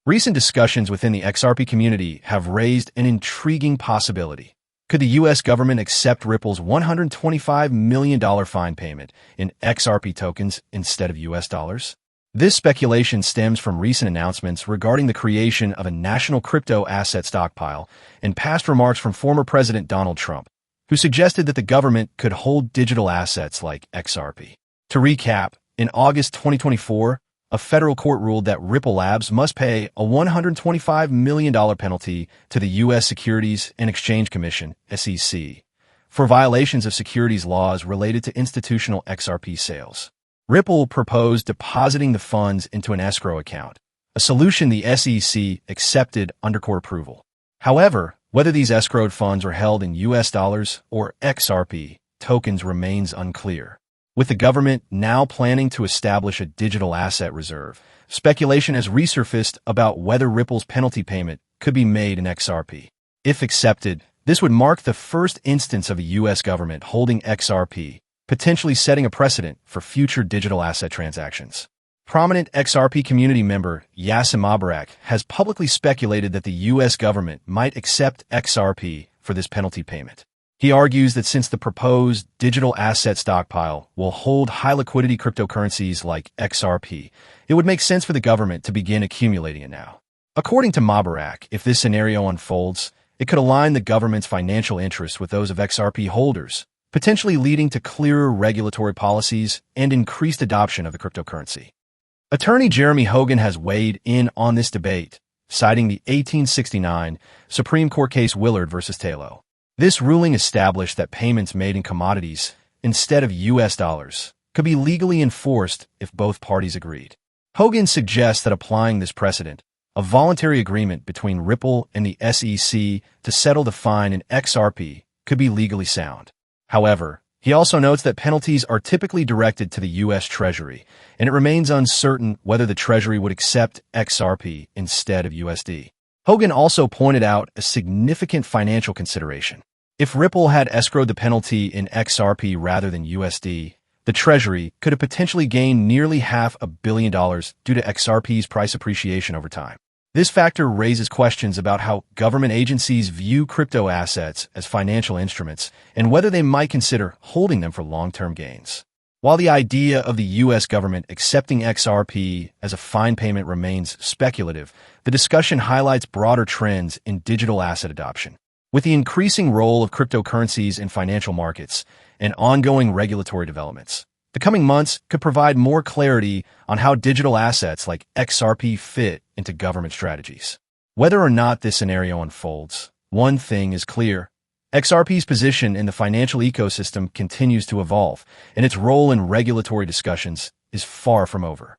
Recent discussions within the XRP community have raised an intriguing possibility. Could the U.S. government accept Ripple's $125 million fine payment in XRP tokens instead of U.S. dollars? This speculation stems from recent announcements regarding the creation of a national crypto asset stockpile and past remarks from former President Donald Trump, who suggested that the government could hold digital assets like XRP. To recap, in August 2024, a federal court ruled that Ripple Labs must pay a $125 million penalty to the U.S. Securities and Exchange Commission, SEC, for violations of securities laws related to institutional XRP sales. Ripple proposed depositing the funds into an escrow account, a solution the SEC accepted under court approval. However, whether these escrowed funds are held in U.S. dollars or XRP tokens remains unclear. With the government now planning to establish a digital asset reserve, speculation has resurfaced about whether Ripple's penalty payment could be made in XRP. If accepted, this would mark the first instance of a U.S. government holding XRP, potentially setting a precedent for future digital asset transactions. Prominent XRP community member Yassim Mubarak has publicly speculated that the U.S. government might accept XRP for this penalty payment. He argues that since the proposed digital asset stockpile will hold high-liquidity cryptocurrencies like XRP, it would make sense for the government to begin accumulating it now. According to Mubarak, if this scenario unfolds, it could align the government's financial interests with those of XRP holders, potentially leading to clearer regulatory policies and increased adoption of the cryptocurrency. Attorney Jeremy Hogan has weighed in on this debate, citing the 1869 Supreme Court case Willard v. Taylor. This ruling established that payments made in commodities instead of U.S. dollars could be legally enforced if both parties agreed. Hogan suggests that applying this precedent, a voluntary agreement between Ripple and the SEC to settle the fine in XRP, could be legally sound. However, he also notes that penalties are typically directed to the U.S. Treasury, and it remains uncertain whether the Treasury would accept XRP instead of USD. Hogan also pointed out a significant financial consideration. If Ripple had escrowed the penalty in XRP rather than USD, the Treasury could have potentially gained nearly $500 million due to XRP's price appreciation over time. This factor raises questions about how government agencies view crypto assets as financial instruments and whether they might consider holding them for long-term gains. While the idea of the U.S. government accepting XRP as a fine payment remains speculative, the discussion highlights broader trends in digital asset adoption. With the increasing role of cryptocurrencies in financial markets and ongoing regulatory developments, the coming months could provide more clarity on how digital assets like XRP fit into government strategies. Whether or not this scenario unfolds, one thing is clear. XRP's position in the financial ecosystem continues to evolve, and its role in regulatory discussions is far from over.